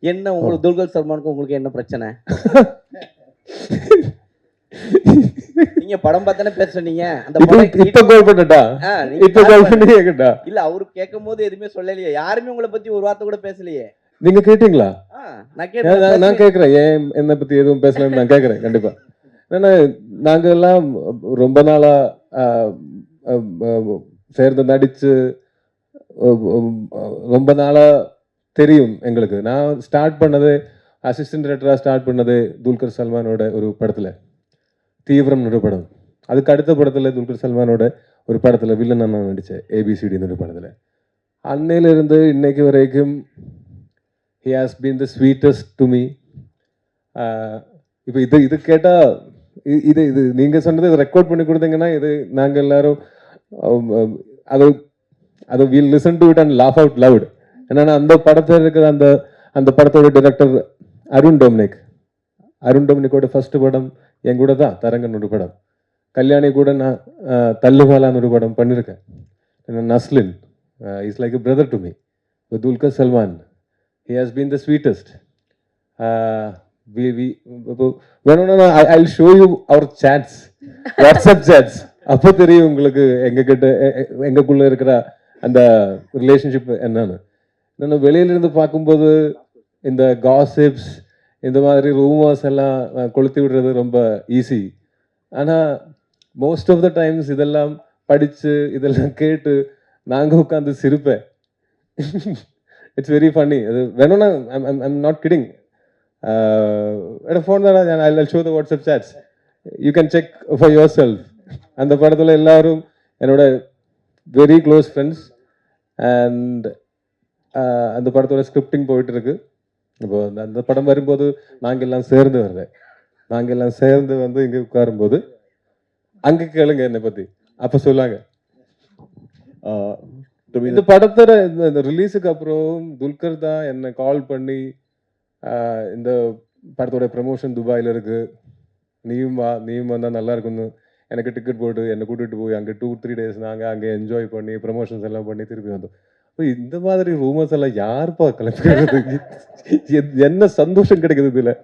என்ன உங்களுக்கு துல்கர் சல்மானுக்கு உங்களுக்கு என்ன பிரச்சனை? நீங்க படம் பார்த்தானே பேச சொன்னீங்க. அந்த படம் இப்ப கால் பண்ணட்டா? இப்ப கால் பண்ணி கேக்கட்டா? இல்ல அவரு கேட்கும்போது எதுவுமே சொல்லலையே. யாருமே உங்களை பத்தி ஒரு வார்த்தை கூட பேசலையே. நீங்க கேட்டீங்களா? நான் கேட்டேன். நான் கேக்குறேன். ஏன் என்ன பத்தி எதுவும் பேசலன்னு நான் கேக்குறேன் கண்டிப்பா. ஏன்னா நாங்க எல்லாம் ரொம்ப நாளா சேர்ந்து நடிச்சு ரொம்ப நாளா தெரியும் எங்களுக்கு. நான் ஸ்டார்ட் பண்ணது அசிஸ்டன்ட் டைரக்டரா ஸ்டார்ட் பண்ணது துல்கர் சல்மானோட ஒரு படத்துல, தீவிரம்னு ஒரு படம். அதுக்கு அடுத்த படத்துல துல்கர் சல்மானோட ஒரு படத்துல வில்லனா நான் நடிச்சேன், ஏபிசிடின்னு ஒரு படத்துல. அன்னையிலிருந்து இன்னைக்கு வரைக்கும் he has been the sweetest to me. இப்போ இது கேட்டால் இது நீங்கள் சொன்னது ரெக்கார்ட் பண்ணி கொடுத்தீங்கன்னா இது நாங்கள் எல்லாரும் அது அது will listen to it and laugh out loud. என்னன்னா அந்த படத்தில் இருக்கிற அந்த படத்தோட டைரக்டர் அருண் டொமினிக்கோட ஃபர்ஸ்ட் படம் என் கூட தான், தரங்கன் ஒரு படம். கல்யாணி கூட நான் தல்லுவாலான்னு ஒரு படம் பண்ணியிருக்கேன். Naslen is like a brother to me. With Dulquer Salmaan he has been the sweetest. I'll show you our chats, WhatsApp chats. அப்போ தெரியும் உங்களுக்கு எங்கக்குள்ள இருக்கிற அந்த ரிலேஷன்ஷிப் என்னன்னு. நான் வெளியிலிருந்து பார்க்கும்போது இந்த காசிப்ஸ் இந்த மாதிரி ரூமர்ஸ் எல்லாம் கொளுத்தி விடுறது ரொம்ப ஈஸி. ஆனால் மோஸ்ட் ஆஃப் த டைம்ஸ் இதெல்லாம் படித்து இதெல்லாம் கேட்டு நாங்கள் உட்காந்து சிரிப்பேன். It's very funny. I'm not kidding. At a phone I'll show the WhatsApp chats. You can check for yourself. And the படத்துல எல்லாரும் என்னோட வெரி க்ளோஸ் ஃப்ரெண்ட்ஸ். அண்ட் அந்த படத்தோட ஸ்கிரிப்டிங் போயிட்டு இருக்கு. இப்போ அந்த படம் வரும்போது நாங்கள் எல்லாம் சேர்ந்து வர்றேன். நாங்கள் எல்லாம் சேர்ந்து வந்து இங்கே உட்காரும்போது அங்கே கேளுங்க என்னை பற்றி, அப்போ சொல்லாங்க. இந்த படத்தோட இந்த ரிலீஸுக்கு அப்புறம் துல்கர் தான் என்னை கால் பண்ணி இந்த படத்தோட ப்ரமோஷன் துபாயில் இருக்கு, நீயும் வந்தால் நல்லா இருக்குன்னு எனக்கு டிக்கெட் போட்டு என்னை கூட்டிகிட்டு போய் அங்கே 2-3 days நாங்கள் அங்கே என்ஜாய் பண்ணி ப்ரமோஷன்ஸ் எல்லாம் பண்ணி திருப்பி வந்தோம். இந்த மாதிரி ரூமர்ஸ் எல்லாம் யாருப்பா கிளம்புறது? என்ன சந்தோஷம் கிடைக்குது இதில்?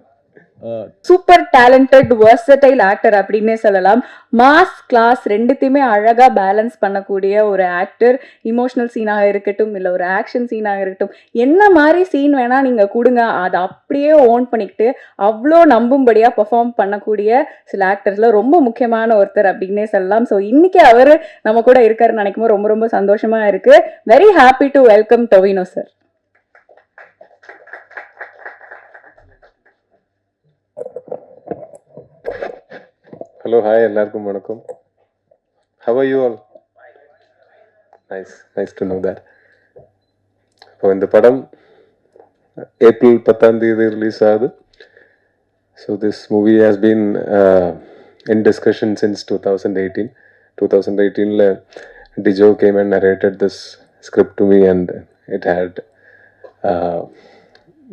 சூப்பர் டேலண்டட் வெர்சடைல் ஆக்டர் அப்படின்னே சொல்லலாம். மாஸ் கிளாஸ் ரெண்டுத்தையுமே அழகா பேலன்ஸ் பண்ணக்கூடிய ஒரு ஆக்டர். இமோஷனல் சீனாக இருக்கட்டும் இல்லை ஒரு ஆக்ஷன் சீனாக இருக்கட்டும், என்ன மாதிரி சீன் வேணா நீங்க கொடுங்க, அதை அப்படியே ஓன் பண்ணிக்கிட்டு அவ்வளோ நம்பும்படியா பெர்ஃபார்ம் பண்ணக்கூடிய சில ஆக்டர்ஸ்ல ரொம்ப முக்கியமான ஒருத்தர் அப்படின்னே சொல்லலாம். ஸோ இன்னைக்கு அவர் நம்ம கூட இருக்காருன்னு நினைக்கும் போது ரொம்ப ரொம்ப சந்தோஷமா இருக்கு. Very happy to welcome Tovino sir. Hello, hi, எல்லாருக்கும் வணக்கம். How are you all? Nice to know that. இப்போ இந்த படம் ஏப்ரல் 10 ரிலீஸ் ஆகுது. So this movie has been in discussion since 2018. 2018 Tijo came and narrated this script to me and it had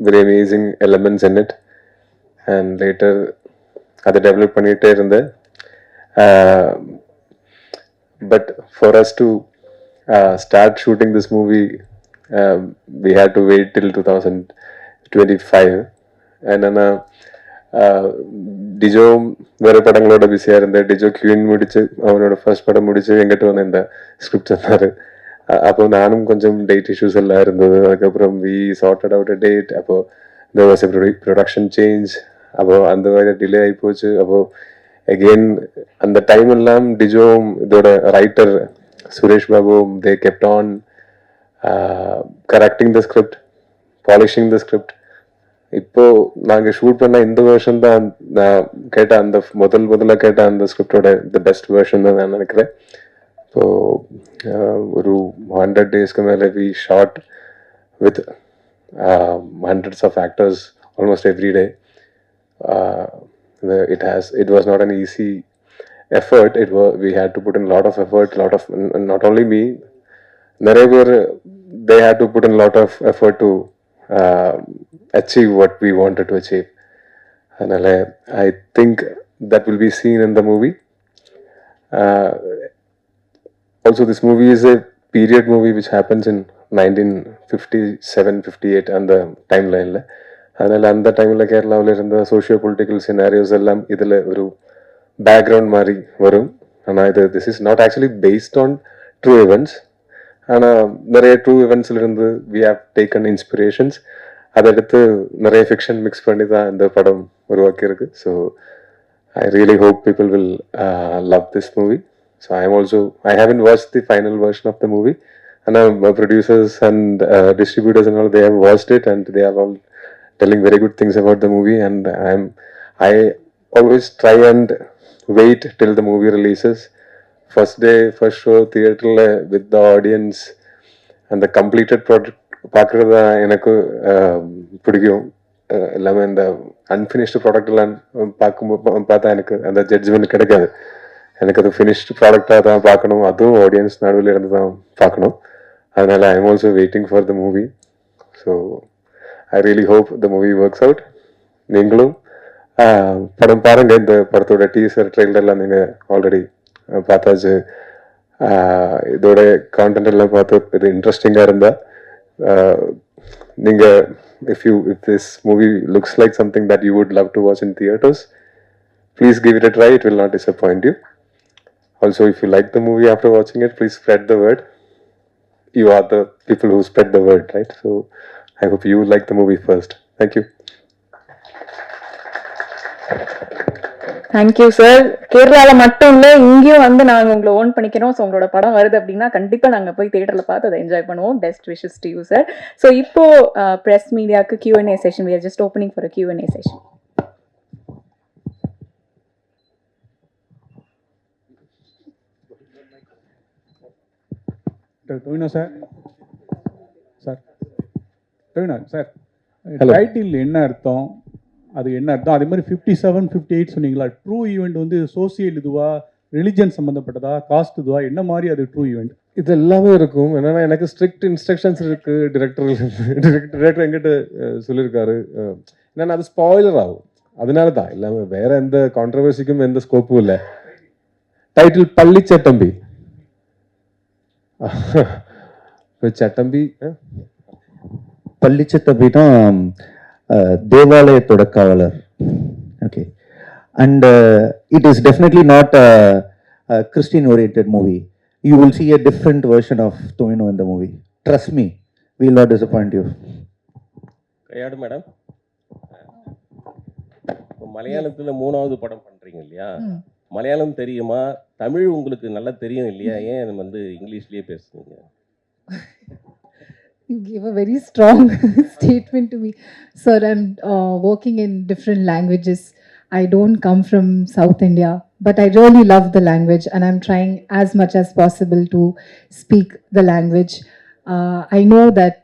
very amazing elements in it. And later அதை develop பண்ணிகிட்டே இருந்தேன். But for us to start shooting this movie, we had to wait till 2025. And then Tijo வேறு படங்களோட பிஸியாக இருந்தேன். Tijo queen முடிச்சு அவனோட first படம் முடிச்சு எங்கிட்ட வந்து இந்த ஸ்கிரிப்ட் சொன்னார். அப்போ நானும் கொஞ்சம் டேட் இஷ்யூஸ் எல்லாம் இருந்தது. அதுக்கப்புறம் we sorted out a date. அப்போது there was a production change. அப்போது அந்த மாதிரி டிலே ஆகி போச்சு. அப்போது அகெயின் அந்த டைம் எல்லாம் டிஜோவும் இதோட ரைட்டர் சுரேஷ் பாபுவும் they kept on correcting the script, polishing the script. இப்போது நாங்கள் ஷூட் பண்ண இந்த வெர்ஷன் தான் நான் கேட்ட அந்த முதல்ல கேட்ட அந்த ஸ்கிரிப்டோட த பெஸ்ட் வெர்ஷன் தான் நான் நினைக்கிறேன். ஸோ ஒரு 100 daysக்கு மேலே we shot with hundreds of actors almost every day. It was not an easy effort. We had to put in a lot of effort, not only me, they had to put in a lot of effort to achieve what we wanted to achieve. And I think that will be seen in the movie. Also, this movie is a period movie which happens in 1957-58 on the timeline. அதனால் அந்த டைமில் கேரளாவில் இருந்த socio political scenarios எல்லாம் இதில் ஒரு background மாதிரி வரும். ஆனால் this is not actually based on true events. ஆனால் நிறைய ட்ரூ இவெண்ட்ஸ்லேருந்து வி ஹேவ் டேக்கன் இன்ஸ்பிரேஷன்ஸ். அதை எடுத்து நிறைய ஃபிக்ஷன் மிக்ஸ் பண்ணி தான் இந்த படம் உருவாக்கியிருக்கு. So I really hope people will love this movie. So I haven't watched the final version of the movie, and producers and distributors and all, they have watched it and they are all telling very good things about the movie. And I always try and wait till the movie releases. First day, first show, theater with the audience and the completed product பார்க்குறது தான் எனக்கு பிடிக்கும். எல்லாமே இந்த unfinished ப்ராடக்ட்லாம் பார்த்தா எனக்கு அந்த judgement கிடைக்காது. எனக்கு அது ஃபினிஷ்டு ப்ராடக்டாக தான் பார்க்கணும், அதுவும் ஆடியன்ஸ் நடுவில் இருந்து தான் பார்க்கணும். அதனால் I am also waiting for the movie. So I really hope the movie works out. நீங்களும் படம் பாருங்கள். இந்த படத்தோட டீசர் ட்ரெயிலர்லாம் நீங்கள் ஆல்ரெடி பார்த்தாச்சு. இதோட கான்டென்ட் எல்லாம் பார்த்து இது இன்ட்ரெஸ்டிங்காக இருந்தால் நீங்கள் if this movie looks like something that you would love to watch in theaters, please give it a try. It will not disappoint you. Also, if you like the movie after watching it, please spread the word. You are the people who spread the word, right? So I hope you like the movie first. Thank you. Thank you sir. கேரளாவில் மட்டும் இல்லை, இங்கேயும் வந்து நாங்கள் உங்களை own பண்ணிக்கிறோம். So உங்களோட படம் வருது அப்படின்னா கண்டிப்பாக நாங்கள் போய் தியேட்டரில் பார்த்து அதை என்ஜாய் பண்ணுவோம். Best wishes to you sir. So இப்போ ப்ரெஸ் மீடியாவுக்கு Q&A session. we are just opening for a Q&A session. Tovino sir, Tovino sir, title என்ன அர்த்தம், அது என்ன அர்த்தம்? அதே மாதிரி 57, 58 சொன்னீங்களா? ட்ரூ ஈவெண்ட் வந்து சோசியல் இதுவா, ரிலிஜன் சம்மந்தப்பட்டதா, காஸ்ட் இதுவா, என்ன மாதிரி அது ட்ரூ ஈவெண்ட்? இது எல்லாமே இருக்கும். என்னன்னா எனக்கு ஸ்ட்ரிக்ட் இன்ஸ்ட்ரக்ஷன்ஸ் இருக்கு டிரெக்டர் எங்கிட்ட சொல்லியிருக்காரு. என்னன்னா அது ஸ்பாயிலர் ஆகும். அதனால தான் எல்லாமே, வேற எந்த கான்ட்ரவர்சிக்கும் எந்த ஸ்கோப்பும் இல்லை. டைட்டில் பள்ளி சட்டம்பி. சட்டம்பி பள்ளி சட்டம்பி தான் தேவாலயத்தோட காவலர். Okay, and it is definitely not a Christian oriented movie. You will see a different version of Tovino in the movie. Trust me, we will not disappoint you. கையாடு மேடம், இப்போ மலையாளத்தில் 3வது படம் பண்ணுறீங்க இல்லையா? மலையாளம் தெரியுமா? தமிழ் உங்களுக்கு நல்லா தெரியும் இல்லையா? ஏன் வந்து இங்கிலீஷ்லேயே பேசுறீங்க? You gave a very strong statement to me. Sir, I'm working in different languages. I don't come from South India, but I really love the language and I'm trying as much as possible to speak the language. I know that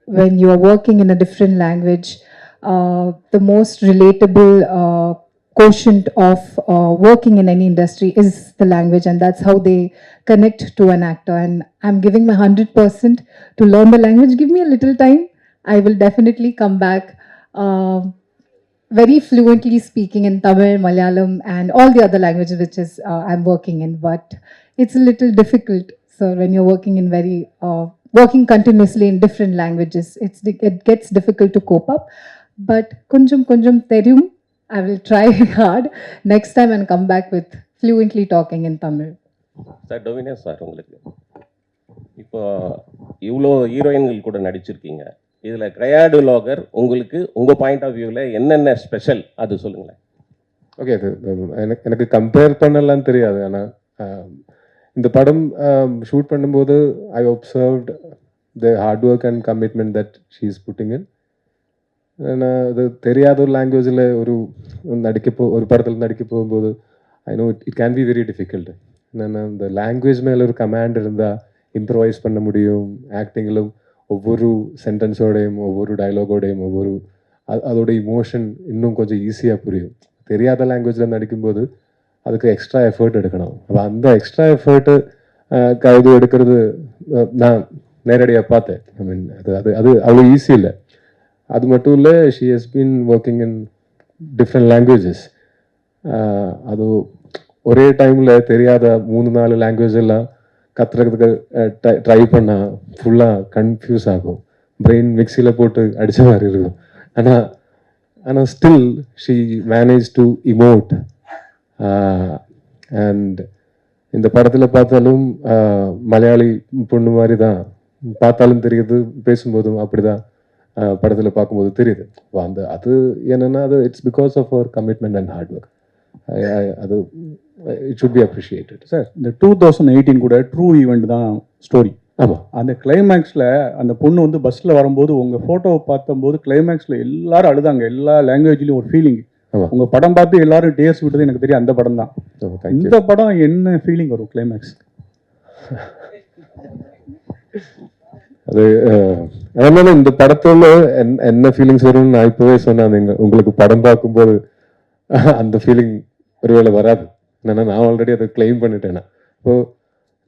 when you are working in a different language, the most relatable quotient of working in any industry is the language, and that's how they connect to an actor. And I'm giving my 100% to learn the language. Give me a little time. I will definitely come back very fluently speaking in Tamil, Malayalam, and all the other languages which is I'm working in. But it's a little difficult, sir, when you're working in working continuously in different languages. It gets difficult to cope up. But kunjum theriyum. I will try hard next time and come back with fluently talking in Tamil. Sir, Tovino sir, உங்களுக்கு இப்போ இவ்வளோ ஹீரோயின்கள் கூட நடிச்சிருக்கீங்க. இதில் கையாடு லோகர் உங்களுக்கு உங்கள் point of வியூவில் என்னென்ன special அது சொல்லுங்களேன். ஓகே, அது எனக்கு கம்பேர் பண்ணலான்னு தெரியாது. ஆனால் இந்த படம் ஷூட் பண்ணும்போது I observed the hard work and commitment that she is putting in. ஏன்னா அது தெரியாத ஒரு லாங்குவேஜில் ஒரு படத்தில் நடிக்க போகும்போது I know it can be very difficult. என்னென்னா இந்த லாங்குவேஜ் மேலே ஒரு கமாண்ட் இருந்தால் இம்ப்ரவைஸ் பண்ண முடியும். ஆக்டிங்கிலும் ஒவ்வொரு சென்டென்ஸோடையும் ஒவ்வொரு டைலாகோடையும் அதோட இமோஷன் இன்னும் கொஞ்சம் ஈஸியாக புரியும். தெரியாத லாங்குவேஜில் நடிக்கும்போது அதுக்கு எக்ஸ்ட்ரா எஃபர்ட் எடுக்கணும். அப்போ அந்த எக்ஸ்ட்ரா எஃபர்ட்டு இது எடுக்கிறது நான் நேரடியாக பார்த்தேன். ஐ மீன் அது அவ்வளோ ஈஸி இல்லை. அது மட்டும் இல்லை, she has been working in different languages. அது ஒரே டைமில் தெரியாத 3-4 லாங்குவேஜ் எல்லாம் கற்றுக்கிறதுக்கு ட்ரை பண்ணால் ஃபுல்லாக கன்ஃபியூஸ் ஆகும். பிரெயின் மிக்சியில் போட்டு அடித்த மாதிரி இருக்கும். ஆனால் still she manage to emote. And இந்த படத்தில் பார்த்தாலும் மலையாளி பொண்ணு மாதிரி தான் பார்த்தாலும் தெரியுது, பேசும்போதும் அப்படி தான் படத்தில் பார்க்கும்போது தெரியுது. அது என்னென்னா அது இட்ஸ் பிகாஸ் ஆஃப் அவர் கமிட்மெண்ட் அண்ட் ஹார்ட் ஒர்க். அது it should be appreciated. Sir இந்த 2018 கூட ட்ரூ ஈவெண்ட் தான் ஸ்டோரி. ஆமாம், அந்த கிளைமேக்ஸில் அந்த பொண்ணு வந்து பஸ்ஸில் வரும்போது உங்கள் ஃபோட்டோவை பார்த்தம்போது கிளைமேக்ஸில் எல்லாரும் அழுதாங்க. எல்லா லாங்குவேஜ்லேயும் ஒரு ஃபீலிங். ஆமா. உங்கள் படம் பார்த்து எல்லாரும் டேஸ் விட்டது எனக்கு தெரியும், அந்த படம் தான். இந்த படம் என்ன ஃபீலிங் வரும் கிளைமேக்ஸ்? அது அதனால இந்த படத்தோட என்ன ஃபீலிங்ஸ் வரும்னு நான் இப்போவே சொன்னேன். உங்களுக்கு படம் பார்க்கும்போது அந்த ஃபீலிங் ஒருவேளை வராது. என்னன்னா நான் ஆல்ரெடி அதை கிளைம் பண்ணிட்டேன்னா. இப்போ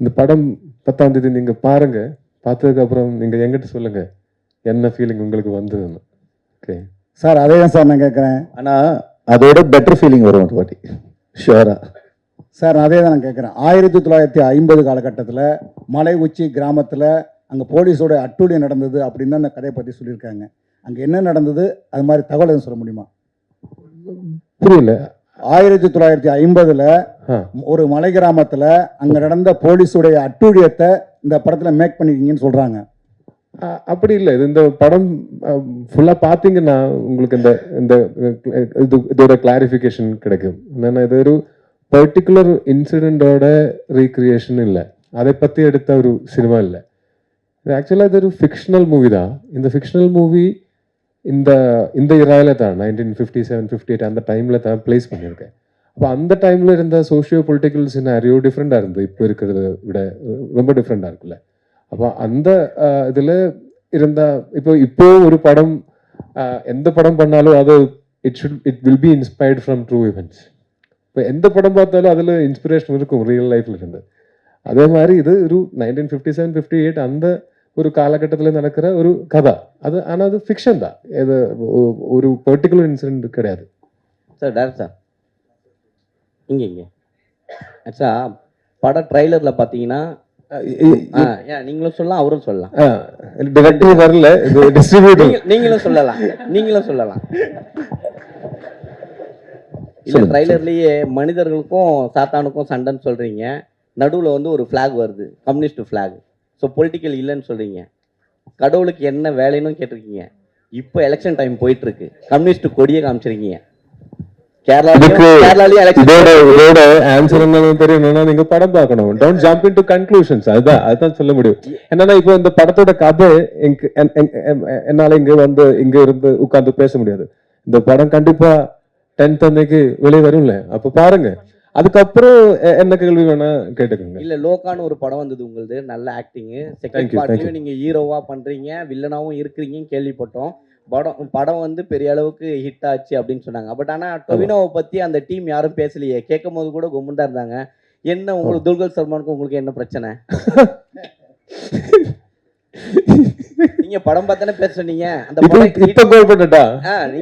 இந்த படம் 10ஆம் தேதி நீங்கள் பாருங்க, பார்த்ததுக்கப்புறம் நீங்கள் எங்கிட்ட சொல்லுங்க என்ன ஃபீலிங் உங்களுக்கு வந்ததுன்னு. ஓகே சார், அதே தான் சார் நான் கேட்குறேன். ஆனால் அதோட பெட்டர் ஃபீலிங் வரும் ஒரு வாட்டி ஷுவரா. சார் அதே தான் நான் கேட்குறேன். 1950 காலகட்டத்தில் மலை உச்சி கிராமத்தில் அங்கே போலீஸோட அட்டூழியம் நடந்தது அப்படின்னு தான் அந்த கதையை பற்றி சொல்லியிருக்காங்க. அங்கே என்ன நடந்தது, அது மாதிரி தகவல் எதுவும் சொல்ல முடியுமா? புரியல. 1950 ஒரு மலை கிராமத்தில் அங்கே நடந்த போலீஸுடைய அட்டூழியத்தை இந்த படத்தில் மேக் பண்ணிக்கிங்கன்னு சொல்கிறாங்க. அப்படி இல்லை. இது இந்த படம் ஃபுல்லாக பார்த்தீங்கன்னா உங்களுக்கு இந்த இந்த இதோட கிளாரிஃபிகேஷன் கிடைக்கும். என்னென்னா இது ஒரு பர்டிகுலர் இன்சிடெண்டோட ரீக்ரியேஷன் இல்லை, அதை பற்றி எடுத்த ஒரு சினிமா இல்லை. இது ஆக்சுவலாக இது ஒரு ஃபிக்ஷனல் மூவி தான். இந்த ஃபிக்ஷனல் மூவி இந்த இராயில் தான் 1957-58 அந்த டைமில் தான் பிளேஸ் பண்ணியிருக்கேன். அப்போ அந்த டைமில் இருந்த சோஷியோ பொலிட்டிக்கல் சினாரியோ டிஃப்ரெண்ட்டாக இருந்தது, இப்போ இருக்கிறத விட ரொம்ப டிஃப்ரெண்ட்டாக இருக்குல்ல. அப்போ அந்த இதில் இருந்தால் இப்போ ஒரு படம் எந்த படம் பண்ணாலும் அது it will B inspired from true events. இப்போ எந்த படம் பார்த்தாலும் அதில் இன்ஸ்பிரேஷன் இருக்கும் ரியல் லைஃப்பில் இருந்து. அதே மாதிரி இது ஒரு 1957-58 அந்த ஒரு காலகட்டத்தில் நடக்கிற ஒரு கதை. அது ஆனால் அது ஃபிக்ஷன் தான், இது ஒரு பர்டிகுலர் இன்சிடென்ட் கிடையாது. சார் டேரக்டர் இங்கே ஆக்சுவலா படம் ட்ரைலரில் பார்த்தீங்கன்னா நீங்களும் சொல்லலாம், அவரும் சொல்லலாம். டைரக்டர் வரல, இது டிஸ்ட்ரிபியூட்டர். நீங்களும் சொல்லலாம். இல்லை ட்ரைலர்லேயே மனிதர்களுக்கும் சாத்தானுக்கும் சண்டைன்னு சொல்கிறீங்க. நடுவில் வந்து ஒரு ஃப்ளாக் வருது, கம்யூனிஸ்ட் ஃப்ளாக். ஸோ பொலிட்டிக்கல் இல்லைன்னு சொல்கிறீங்க. கடவுளுக்கு என்ன வேலைன்னு கேட்டிருக்கீங்க. இப்போ எலெக்ஷன் டைம் போயிட்டுருக்கு, கம்யூனிஸ்ட் கொடியை காமிச்சிருக்கீங்க. இதோட ஆன்சர் என்னன்னு தெரியணும்னா நீங்க படம் பார்க்கணும். Don't jump into conclusions. அதுதான் சொல்ல முடியும். என்னன்னா இப்போ இந்த படத்தோட கதை என்னால இங்க இருந்து உட்கார்ந்து பேச முடியாது. இந்த படம் கண்டிப்பா 10th அன்னைக்கு வெளியே வரும்ல, அப்ப பாருங்க. அதுக்கப்புறம் என்ன கேள்வி வேணா கேட்டுக்கோங்க. இல்ல லோகான்னு ஒரு படம் வந்தது உங்களுது, நல்ல ஆக்டிங். செகண்ட் பார்ட்லயும் நீங்க ஹீரோவா பண்றீங்க, வில்லனாவும் இருக்கிறீங்கன்னு கேள்விப்பட்டோம். படம் வந்து பெரிய அளவுக்கு ஹிட் ஆச்சு அப்படின்னு சொன்னாங்க. பட் ஆனா டொவினோவை பத்தி அந்த டீம் யாரும் பேசலையே. கேட்கும் போது கூட கும்புண்டா இருந்தாங்க. என்ன உங்களுக்கு துல்கர் சல்மானுக்கு உங்களுக்கு என்ன பிரச்சனை? நீங்க படம் பார்த்தானே பேச சொன்னீங்க. அந்த இப்ப கால் பண்ணட்டா?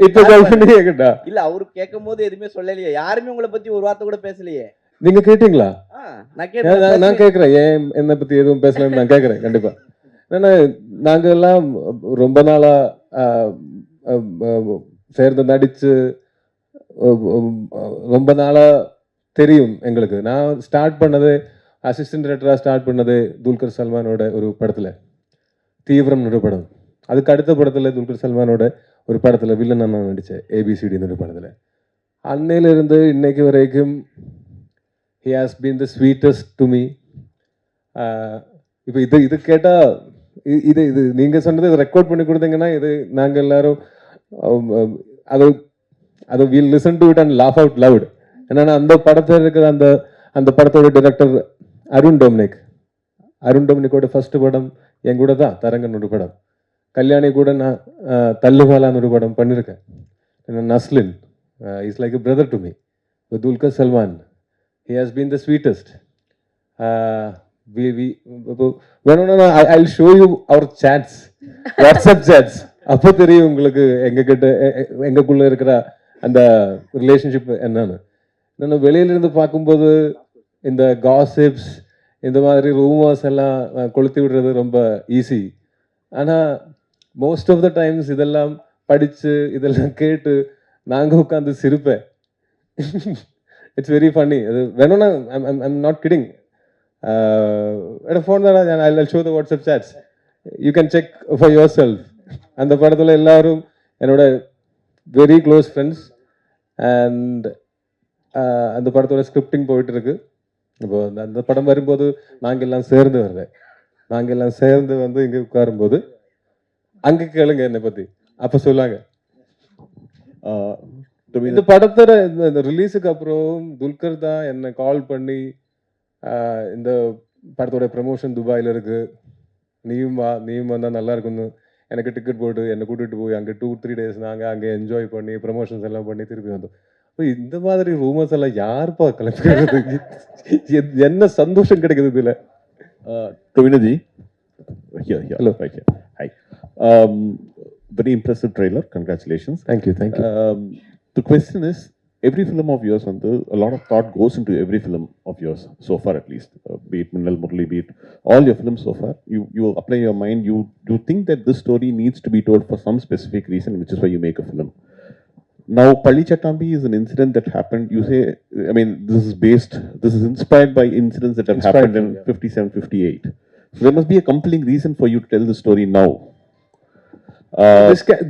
இப்ப கால் பண்ணி கேட்டா? இல்ல அவரு கேட்கும் போது எதுவுமே சொல்லலையே. யாருமே உங்களை பத்தி ஒரு வார்த்தை கூட பேசலையே. நீங்க கேட்டீங்களா? நான் கேட்கிறேன். ஏன் என்ன பத்தி எதுவும் பேசலன்னு நான் கேட்கிறேன். கண்டிப்பா. ஏன்னா நாங்க எல்லாம் ரொம்ப நாளா சேர்ந்து நடிச்சு ரொம்ப நாளா தெரியும் எங்களுக்கு. நான் ஸ்டார்ட் பண்ணது அசிஸ்டன்ட் டைரக்டரா ஸ்டார்ட் பண்ணது துல்கர் சல்மானோட ஒரு படத்துல, தீவிரம் ஒரு படம். அதுக்கு அடுத்த படத்துல துல்கர் சல்மானோட ஒரு படத்துல வில்லன் நான் நடித்தேன், ABCD ஒரு படத்துல. அன்னையிலிருந்து இன்னைக்கு வரைக்கும் he has been the sweetest to me. இப்போ இது கேட்டால் இது நீங்க சொன்னது ரெக்கார்ட் பண்ணி கொடுத்தீங்கன்னா இது நாங்கள் எல்லாரும் அதை will listen to it and laugh out loud. ஏன்னா அந்த படத்தில் இருக்கிற அந்த படத்தோட டைரக்டர் அருண் டொமினிக்கோட ஃபர்ஸ்ட் படம் என் கூட தான், தரங்கன் ஒரு படம். கல்யாணி கூட நான் தல்லுமாலான்னு ஒரு படம் பண்ணியிருக்கேன். Naslen is like a brother to me. Dulquer Salmaan, he has been the sweetest. வேணும்னா I'll show you our chats, WhatsApp chats. அப்போ தெரியும் உங்களுக்கு எங்கக்குள்ள இருக்கிற அந்த ரிலேஷன்ஷிப் என்னன்னு. நான் வெளியிலிருந்து பார்க்கும்போது இந்த காசிப்ஸ் இந்த மாதிரி ரூமர்ஸ் எல்லாம் கொளுத்தி விடுறது ரொம்ப ஈஸி. ஆனால் மோஸ்ட் ஆஃப் த டைம்ஸ் இதெல்லாம் படித்து இதெல்லாம் கேட்டு நாங்கள் உட்காந்து சிரிப்பேன். It's very funny. அது வேணும்னா ஐம் நாட் கிடிங். ஃபோன் தான், I show the WhatsApp chats, you can check for yourself. அந்த படத்தில் எல்லாரும் என்னோட வெரி க்ளோஸ் ஃப்ரெண்ட்ஸ். அண்ட் அந்த படத்தோட ஸ்கிரிப்டிங் போயிட்டு இருக்கு. இப்போ அந்த படம் வரும்போது நாங்கள் எல்லாம் சேர்ந்து வர்றேன். நாங்கள் எல்லாம் சேர்ந்து வந்து இங்கே உட்காரும்போது அங்கே கேளுங்க என்னை பற்றி, அப்போ சொல்லாங்க. இந்த படத்தோட இந்த ரிலீஸுக்கு அப்புறம் துல்கர் தான் என்னை கால் பண்ணி இந்த படத்தோட ப்ரமோஷன் துபாயில் இருக்கு, நீயும் வந்தால் நல்லா இருக்குன்னு எனக்கு டிக்கெட் போட்டு என்னை கூட்டிகிட்டு போய் அங்கே 2-3 days நாங்கள் அங்கே என்ஜாய் பண்ணி ப்ரமோஷன்ஸ் எல்லாம் பண்ணி திருப்பி வந்தோம். இந்த மாதிரி ரூமர்ஸ் எல்லாம் யாருப்பா கிளம்பிக்கிறது? என்ன சந்தோஷம் கிடைக்குது இதில்? Tovinaji, here. Hello. Right here. Hi. Very impressive trailer. Congratulations. Thank you. The question is, every film of yours, a lot of thought goes into every film of yours so far, at least. Be it Minnal Murali, be it all your films so far. You apply your mind. You think that this story needs to be told for some specific reason, which is why you make a film. Now, Palli Chattambi is an incident that happened. You say, I mean, this is inspired by incidents that have happened in 57, 58. So there must be a compelling reason for you to tell the story now.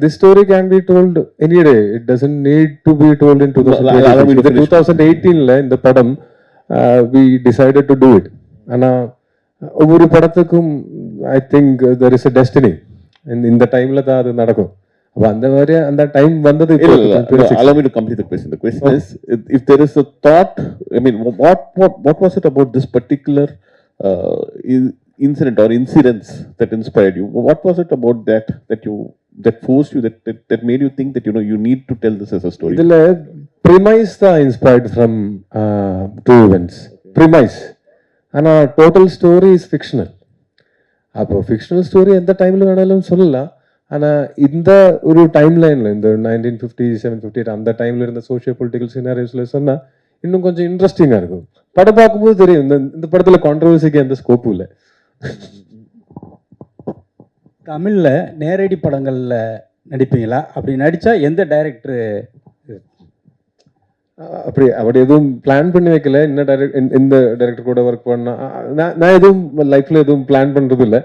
This story can be told any day. It doesn't need to be told in 2018. In the padam, we decided to do it. And over padathukum, I think there is a destiny. And in the time la da adu nadakum. And that time vandadu. Allow me to complete the question. The question is, if there is a thought, I mean, what was it about this particular incident or incidents that inspired you? What was it about that forced you, that made you think that you need to tell this as a story? Idhila premise tha inspired from two events. Premise. And our total story is fictional. Appo fictional story endha time la venalum sollala. ஆனா இந்த ஒரு time லைன்ல இந்த 1957, 58 அந்த டைம்ல இருந்த socio political சினாரியோஸ்ல சொன்னா இன்னும் கொஞ்சம் இன்ட்ரெஸ்டிங்கா இருக்கும். படம் பார்க்கும்போது தெரியும் இந்த படத்துல கான்ட்ரவர்சிக்கு எந்த ஸ்கோப்பும் இல்லை. தமிழ்ல நேரடி படங்கள்ல நடிப்பீங்களா? அப்படி நடிச்சா எந்த டைரக்டர்? அப்படி எதுவும் பிளான் பண்ணி வைக்கல. இந்த டைரக்டர் கூட ஒர்க் பண்ணா நான் எதுவும் லைஃப்ல எதுவும் பிளான் பண்றது இல்லை.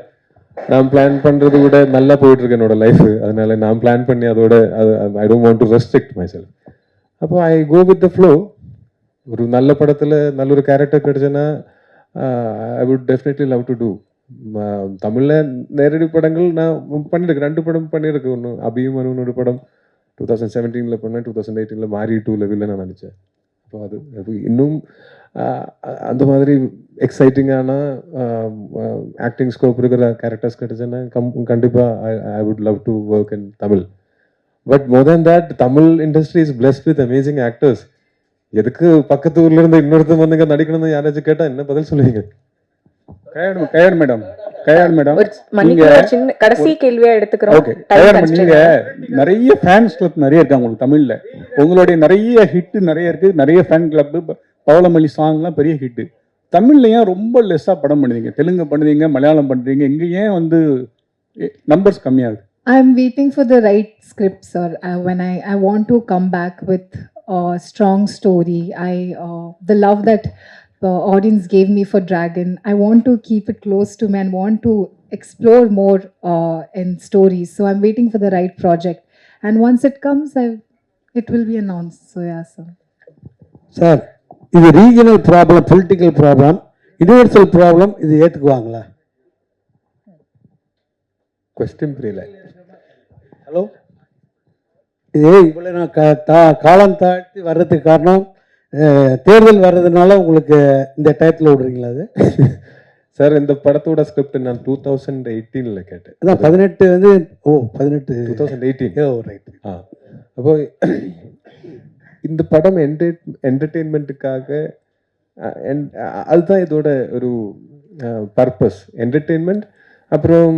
நான் பிளான் பண்றது விட நல்லா போயிட்டு இருக்கு என்னோட லைஃப். அதனால நான் பிளான் பண்ணி அதோட I don't want to restrict my self. அப்போ ஐ கோ வித் த ஃப்ளோ. ஒரு நல்ல படத்துல நல்ல ஒரு கேரக்டர் கிடைச்சேன்னா I would definitely love to do. தமிழ்ல நேரடி படங்கள் நான் பண்ணியிருக்கேன். 2 படம் பண்ணியிருக்கேன். ஒன்று அபியும் அனுவனோட படம் 2017 பண்ணேன். 2018 மாரி 2 நான் நினச்சேன். அப்போ அது இன்னும் அந்த மாதிரி எக்ஸைட்டிங்கான ஆக்டிங் ஸ்கோப் இருக்கிற கேரக்டர்ஸ் கிடைச்சுன்னா கண்டிப்பாக I would love to work in Tamil. But more than that, Tamil industry is blessed with amazing actors. எதுக்கு பக்கத்து ஊர்ல இருந்து இன்னொருத்தர் வந்துங்க நடிக்கணும்னு யாராச்சும் கேட்டால் என்ன பதில் சொல்லுவீங்க? கல்யாண் மேடம் கடைசி கேள்வியா எடுத்துக்கிறோம். நீங்க நிறைய ஃபேன்ஸ் கிளப் நிறைய இருக்காங்க உங்களுக்கு தமிழ்ல. உங்களுடைய நிறைய ஹிட் நிறைய இருக்கு. நிறைய ஃபேன் கிளப், பவளமல்லி சாங்லாம் பெரிய ஹிட். தமிழ்ல ஏன் ரொம்ப லெஸ்ஸா படம் பண்ணுவீங்க? தெலுங்கு பண்ணுவீங்க, மலையாளம் பண்றீங்க, இங்க ஏன் வந்து நம்பர்ஸ் கம்மியாகுது? I'm waiting for the right script, sir. When I want to come back with a strong story. The love that the audience gave me for Dragon, I want to keep it close to me and want to explore more in stories. So I'm waiting for the right project. And once it comes, it will be announced. So yeah, sir. Sir, இது regional problem, political problem, universal problem. இது ஏற்றுக்குவாங்களா? Question புரியல. Hello, இது இவ்வளோ நான் காலம் தாழ்த்தி வர்றதுக்கு காரணம் தேர்தல் வர்றதுனால உங்களுக்கு இந்த டயத்தில் விடுறீங்களா? அது சார், இந்த படத்தோட ஸ்கிரிப்ட் நான் 2018 கேட்டேன். அதான் 18 வந்து 2018. ரைட். அப்போ இந்த படம் என்டர்டெயின்மெண்ட்டுக்காக, அதுதான் இதோட ஒரு பர்பஸ், என்டர்டெயின்மெண்ட். அப்புறம்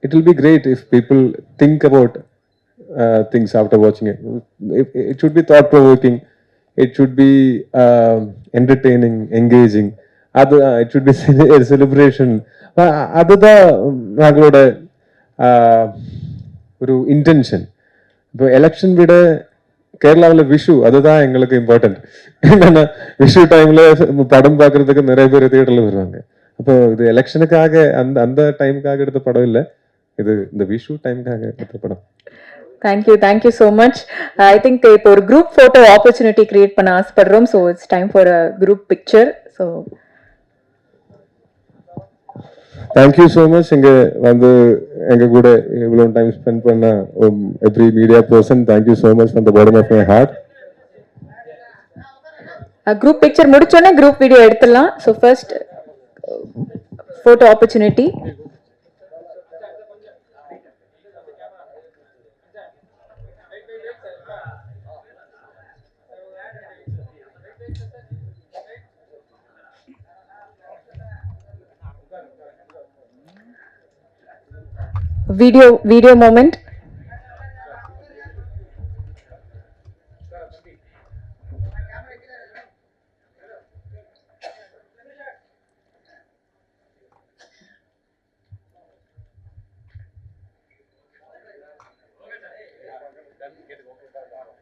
it will be great if people think about things after watching it. It should be thought provoking. It should be entertaining, engaging. It should be a celebration. அதுதான் நாங்களோட ஒரு இன்டென்ஷன். இப்போ எலெக்ஷன் விட கேரளாவில் விஷு அதுதான் எங்களுக்கு important. என்னன்னா விஷு டைம்ல படம் பார்க்கறதுக்கு நிறைய பேர் தியேட்டர்ல வருவாங்க. அப்போ இது எலெக்ஷனுக்காக அந்த டைமுக்காக எடுத்த படம் இல்லை, இது இந்த விஷு டைமுக்காக எடுத்த படம். Thank you so much. I think இப்போ ஒரு குரூப் ஃபோட்டோ ஆப்பர்ச்சுனிட்டி கிரியேட் பண்ண ஆசைப்படுறோம். So it's time for a group picture. So thank you so much. இங்கே வந்து எங்கள் கூட இவ்வளோ டைம் ஸ்பெண்ட் பண்ண every media person, thank you so much from the bottom of my heart. Group picture முடிச்சோன்னே group video எடுத்துடலாம். So first photo opportunity. Video moment.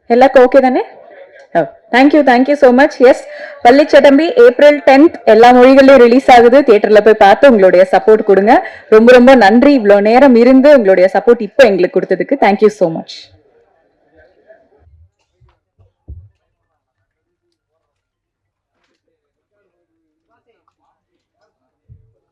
எல்லாருக்கும் okay தானே? Thank you so much. Yes, Pallichattambi April 10th எல்லா மொழிகளிலும் release ஆகுது. தியேட்டர்ல போய் பார்த்து உங்களுடைய சப்போர்ட் கொடுங்க. ரொம்ப ரொம்ப நன்றி இவ்வளோ நேரம் இருந்து உங்களுடைய சப்போர்ட் இப்போ எங்களுக்கு கொடுத்ததுக்கு. Thank you so much.